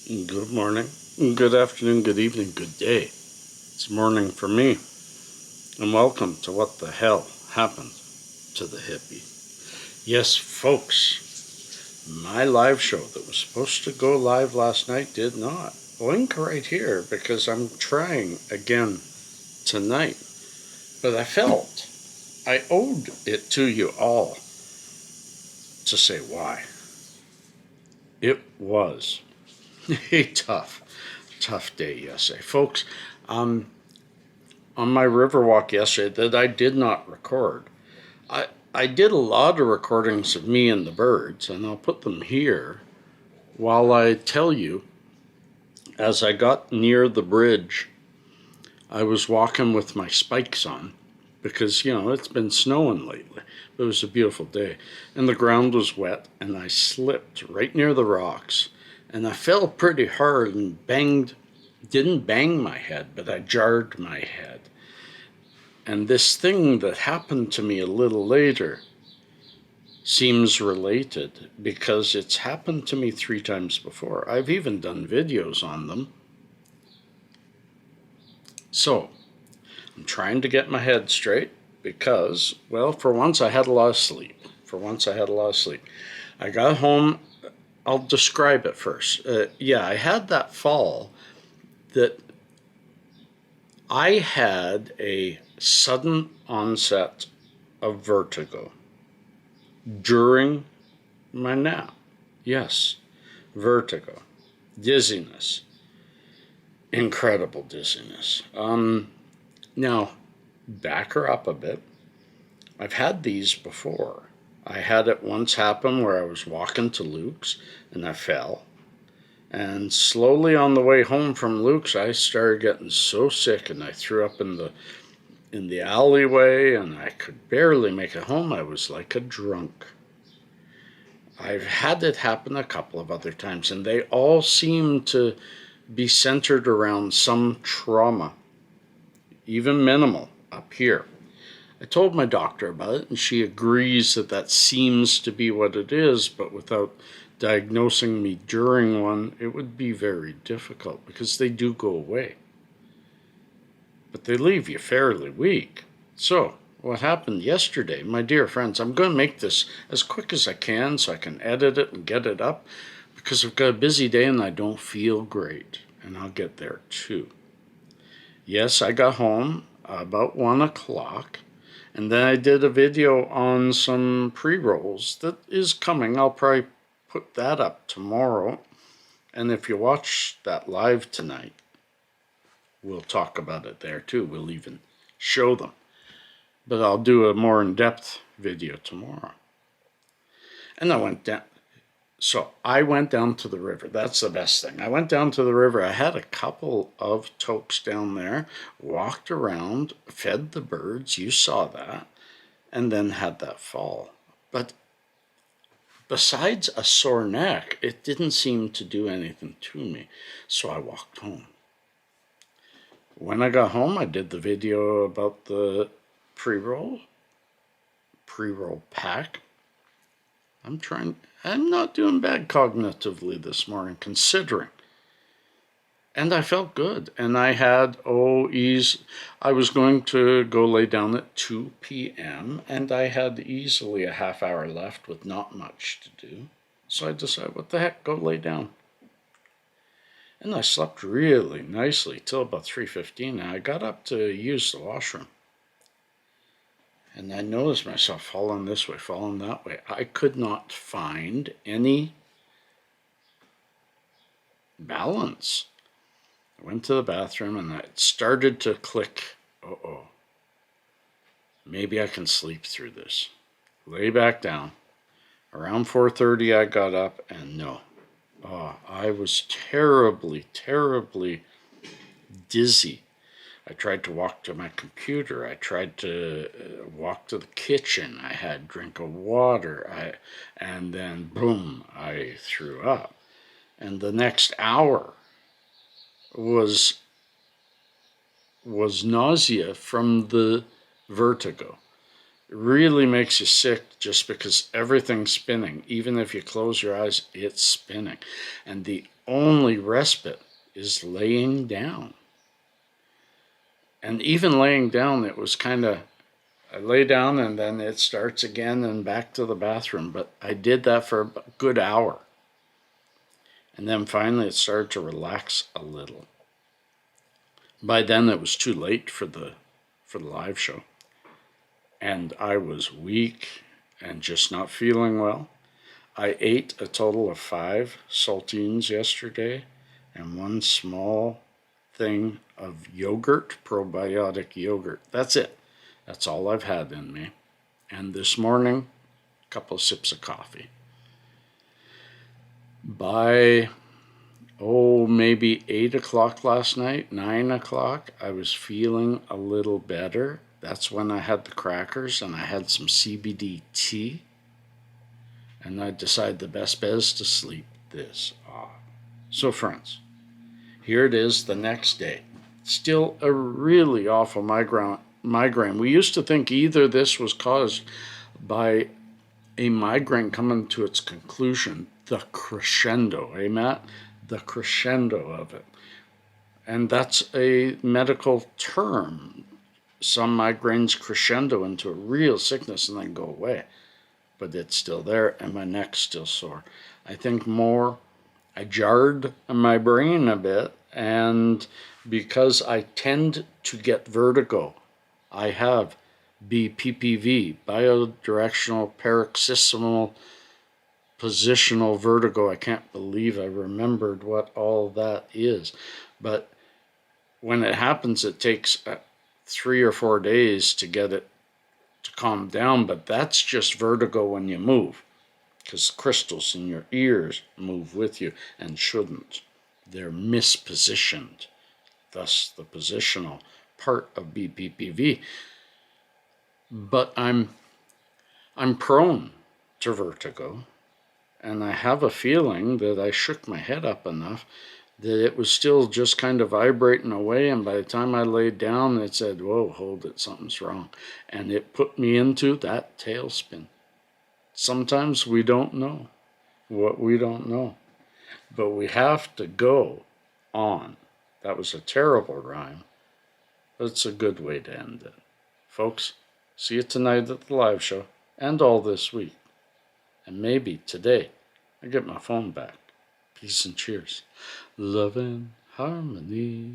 Good morning, good afternoon, good evening, good day. It's morning for me, and welcome to What the Hell Happened to the Hippie. Yes, folks, my live show that was supposed to go live last night did not. Link right here because I'm trying again tonight. But I felt I owed it to you all to say why. It was a tough day yesterday. Folks, on my river walk yesterday that I did not record, I did a lot of recordings of me and the birds, and I'll put them here while I tell you, as I got near the bridge, I was walking with my spikes on because, it's been snowing lately. It was a beautiful day, and the ground was wet, and I slipped right near the rocks, and I fell pretty hard and didn't bang my head, but I jarred my head. And this thing that happened to me a little later seems related because it's happened to me 3 times before. I've even done videos on them. So, I'm trying to get my head straight because, well, for once I had a lot of sleep. I got home. I'll describe it first. I had that fall that I had a sudden onset of vertigo during my nap. Yes, vertigo, dizziness, incredible dizziness. Now, back her up a bit. I've had these before. I had it once happen where I was walking to Luke's and I fell. And slowly on the way home from Luke's, I started getting so sick and I threw up in the alleyway and I could barely make it home. I was like a drunk. I've had it happen a couple of other times, and they all seem to be centered around some trauma, even minimal, up here. I told my doctor about it, and she agrees that seems to be what it is, but without diagnosing me during one, it would be very difficult because they do go away. But they leave you fairly weak. So, what happened yesterday, my dear friends, I'm going to make this as quick as I can so I can edit it and get it up because I've got a busy day and I don't feel great, and I'll get there too. Yes, I got home about 1 o'clock, and then I did a video on some pre-rolls that is coming. I'll probably put that up tomorrow, and if you watch that live tonight, we'll talk about it there too. We'll even show them. But I'll do a more in-depth video tomorrow. And I went down to the river. That's the best thing. I went down to the river. I had a couple of toques down there, walked around, fed the birds. You saw that. And then had that fall. But besides a sore neck, it didn't seem to do anything to me. So I walked home. When I got home, I did the video about the pre-roll pack. I'm not doing bad cognitively this morning, considering. And I felt good. And I had, I was going to go lay down at 2 p.m. and I had easily a half hour left with not much to do. So I decided, what the heck, go lay down. And I slept really nicely till about 3:15, and I got up to use the washroom. And I noticed myself falling this way, falling that way. I could not find any balance. I went to the bathroom, and it started to click. Maybe I can sleep through this. Lay back down. Around 4:30, I got up, and no. I was terribly, terribly dizzy. I tried to walk to my computer. I tried to walk to the kitchen. I had a drink of water. And then, boom, I threw up. And the next hour was nausea from the vertigo. It really makes you sick just because everything's spinning. Even if you close your eyes, it's spinning. And the only respite is laying down. And even laying down, it was kind of, I lay down and then it starts again and back to the bathroom. But I did that for a good hour. And then finally it started to relax a little. By then it was too late for the live show. And I was weak and just not feeling well. I ate a total of 5 saltines yesterday and 1 small thing of yogurt, probiotic yogurt. That's it. That's all I've had in me. And this morning, a couple of sips of coffee. By, maybe 8 o'clock last night, 9 o'clock, I was feeling a little better. That's when I had the crackers and I had some CBD tea. And I decided the best bet is to sleep this off. So friends, here it is the next day. Still a really awful migraine. We used to think either this was caused by a migraine coming to its conclusion, the crescendo, Matt? The crescendo of it. And that's a medical term. Some migraines crescendo into a real sickness and then go away. But it's still there and my neck's still sore. I think I jarred my brain a bit, and because I tend to get vertigo, I have BPPV, biodirectional paroxysmal positional vertigo. I can't believe I remembered what all that is. But when it happens, it takes 3 or 4 days to get it to calm down, but that's just vertigo when you move, because crystals in your ears move with you and shouldn't. They're mispositioned, thus the positional part of BPPV. But I'm prone to vertigo, and I have a feeling that I shook my head up enough that it was still just kind of vibrating away, and by the time I laid down, it said, whoa, hold it, something's wrong. And it put me into that tailspin. Sometimes we don't know what we don't know, but we have to go on. That was a terrible rhyme, but it's a good way to end it. Folks, see you tonight at the live show, and all this week. And maybe today I get my phone back. Peace and cheers. Love and harmony.